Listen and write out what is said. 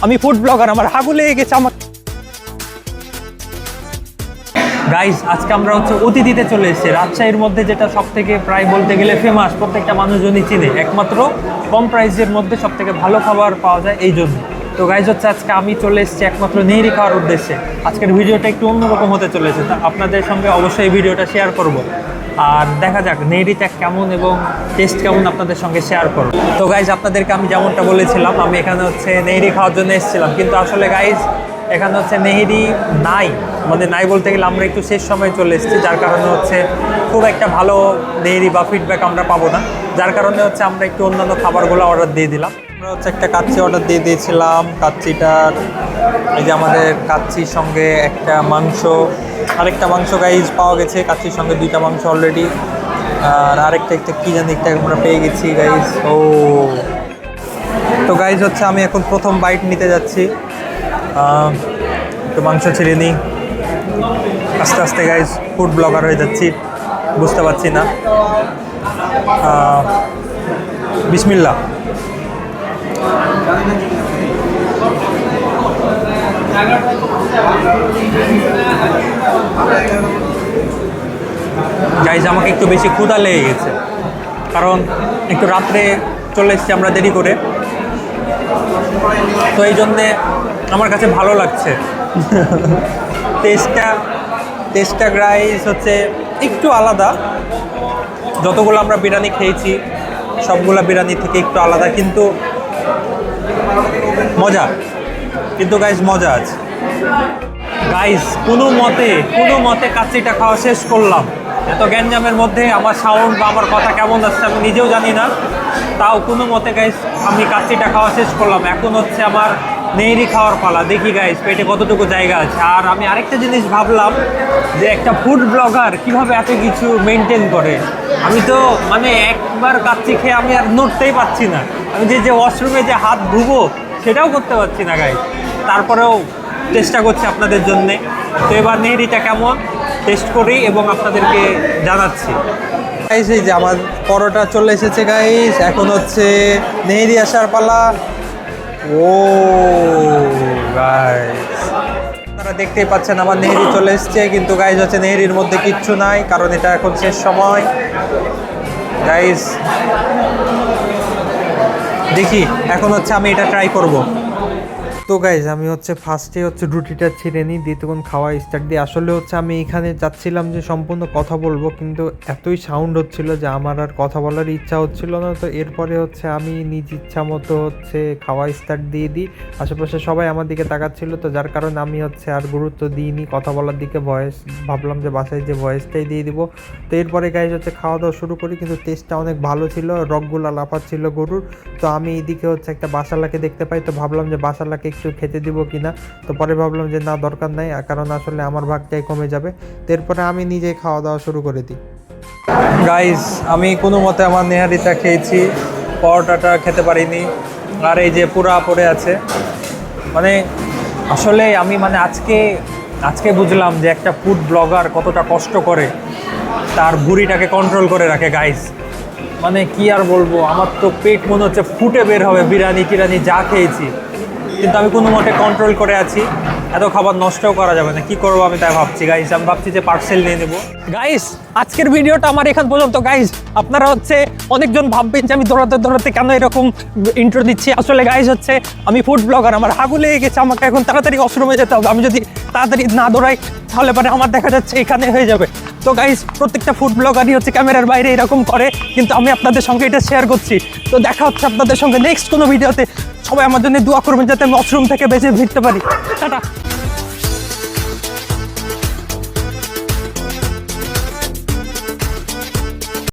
আমি food blogger, আমার হাগু লেগে গেছে আমার। গাইস, আজকে আমরা অতিথিতে চলে এসেছি রাজশাহীর মধ্যে, যেটা সব থেকে প্রায় বলতে গেলে ফেমাস, প্রত্যেকটা মানুষজনই চিনে, একমাত্র কম প্রাইসের মধ্যে সব থেকে ভালো খাবার পাওয়া যায় এই জন্য। তো গাইস আজকে আমি চলে এসেছি একমাত্র নেহরি খাওয়ার উদ্দেশ্যে। আজকের ভিডিওটা একটু অন্যরকম হতে চলেছে, আপনাদের সঙ্গে অবশ্যই এই ভিডিওটা শেয়ার করব, আর দেখা যাক নেহরিটা কেমন এবং টেস্ট কেমন আপনাদের সঙ্গে শেয়ার করব। তো গাইস, আপনাদেরকে আমি যেমনটা বলেছিলাম, আমি এখানে নেহরি খাওয়ার জন্য এসেছিলাম, কিন্তু আসলে গাইস এখানে নেহরি নাই, নাই বলতে গেলে আমরা একটু শেষ সময় চলে এসেছি, যার কারণে খুব একটা ভালো নেহরি বা ফিডব্যাক আমরা পাবো না, যার কারণে আমরা একটু অন্যান্য খাবারগুলো অর্ডার দিয়ে দিলাম। আমরা একটা কাচ্চি অর্ডার দিয়ে দিয়েছিলাম, কাচ্চিটার এই যে আমাদের কাচ্চির সঙ্গে একটা মাংস, আরেকটা মাংস গাইজ পাওয়া গেছে, কাচ্চির সঙ্গে দুইটা মাংস অলরেডি, আর আরেকটা কী জানি একটা আমরা পেয়ে গেছি গাইজ। ও তো গাইজ আমি এখন প্রথম বাইট নিতে যাচ্ছি, একটু মাংস ছেড়ে নিই, আস্তে আস্তে গাইজ ফুড ব্লগার হয়ে যাচ্ছি, বুঝতে পারছি না। বিসমিল্লাহ। গাইজ আমাকে একটু বেশি ক্ষুধা লেগে গেছে, কারণ একটু রাত্রে চলে এসেছি আমরা দেরি করে, তো এই জন্যে আমার কাছে ভালো লাগছে। টেস্টটা গাইজ একটু আলাদা, যতগুলো আমরা বিরিয়ানি খেয়েছি সবগুলা বিরিয়ানি থেকে একটু আলাদা, কিন্তু মজা, কিন্তু গাইজ মজা আছে। গাইজ কোনো মতে কাচ্চিটা খাওয়া শেষ করলাম। এত গ্যাঞ্জামের মধ্যে আমার সাউন্ড বা আমার কথা কেমন আসছে আমি নিজেও জানি না, তাও কোনো মতে গাইজ আমি কাচ্চিটা খাওয়া শেষ করলাম। এখন আমার নেহরি খাওয়ার পালা, দেখি গাইজ পেটে কতটুকু জায়গা আছে। আর আমি আরেকটা জিনিস ভাবলাম যে একটা ফুড ব্লগার কিভাবে এত কিছু মেনটেন করে। আমি তো একবার কাচ্চি খেয়ে আমি আর নড়তেই পারছি না, আমি যে ওয়াশরুমে যে হাত ধুবো সেটাও করতে পারছি না গাইজ, তারপরেও চেষ্টা করছি আপনাদের জন্যে। তো এবার নেহরিটা কেমন টেস্ট করি এবং আপনাদেরকে জানাচ্ছি। গাইজ এই যে আমার পরোটা চলে এসেছে গাইজ, এখন নেহরি আসার পালা। ও গাইজ আপনারা দেখতেই পাচ্ছেন আমার নেহরি চলে এসছে, কিন্তু গাইজ নেহরির মধ্যে কিচ্ছু নাই, কারণ এটা এখন শেষ সময়। গাইজ দেখি এখন আমি এটা ট্রাই করব। তো গাইজ আমি ফার্স্টে রুটিটা ছিঁড়ে নিই, দিয়ে তখন খাওয়া স্টার্ট দিই। আসলে আমি এখানে চাচ্ছিলাম যে সম্পূর্ণ কথা বলবো, কিন্তু এতই সাউন্ড হচ্ছিল যে আমার আর কথা বলার ইচ্ছা হচ্ছিল না। তো এরপরে আমি নিজ ইচ্ছা মতো খাওয়া স্টার্ট দিয়ে দিই। আশেপাশে সবাই আমার দিকে তাকাচ্ছিল, তো যার কারণে আমি আর গুরুত্ব দিইনি কথা বলার দিকে, ভয়েস ভাবলাম যে বাসায় যে ভয়েসটাই দিয়ে দিব। তো এরপরে গাইজ খাওয়া দাওয়া শুরু করি, কিন্তু টেস্টটা অনেক ভালো ছিল, রকগুলা লাফাচ্ছিল গরুর। তো আমি এইদিকে একটা বাসালাকে দেখতে পাই, তো ভাবলাম যে বাসালাকে একটু খেতে দিব কিনা, তো পরে ভাবলাম যে না, দরকার নাই, কারণ আসলে আমার ভাগটাই কমে যাবে। তো এরপরে আমি নিজেই খাওয়া দাওয়া শুরু করে দিই। গাইজ আমি কোনো মতে আমার নেহারিটা খেয়েছি, পরোটাটা খেতে পারিনি, আর এই যে পুরা পড়ে আছে। আসলে আমি আজকে বুঝলাম যে একটা ফুড ব্লগার কতটা কষ্ট করে তার ভুঁড়িটাকে কন্ট্রোল করে রাখে গাইজ। কি আর বলবো, আমার তো পেট মনে হচ্ছে ফুটে বের হবে, বিরিয়ানি টিরানি যা খেয়েছি, কিন্তু আমি কোনো মতে কন্ট্রোল করে আছি। এত খাবার নষ্টও করা যাবে না, কি করবো আমি তাই ভাবছি গাইস। আমি ভাবছি যে পার্সেল নিয়ে নেবো। গাইস আজকের ভিডিওটা আমার এখান পর্যন্ত। গাইস আপনারা অনেকজন ভাববেন যে আমি দৌড়াতে কেন এরকম ইন্ট্রো দিচ্ছি। আসলে গাইস আমি ফুড ব্লগার, আমার হাগু লেগে গেছে, আমাকে এখন তাড়াতাড়ি ওয়াশরুমে যেতে হবে। আমি যদি তাড়াতাড়ি না দৌড়াই তাহলে আমার দেখা যাচ্ছে এখানে হয়ে যাবে। তো গাইস প্রত্যেকটা ফুড ব্লগারই ক্যামেরার বাইরে এরকম করে, কিন্তু আমি আপনাদের সঙ্গে এটা শেয়ার করছি। তো দেখা হচ্ছে আপনাদের সঙ্গে নেক্সট কোনো ভিডিওতে। সবাই আমার জন্য দোয়া করবেন যাতে আমি ওয়াশরুম থেকে বেঁচে ফিরতে পারি। টাটা।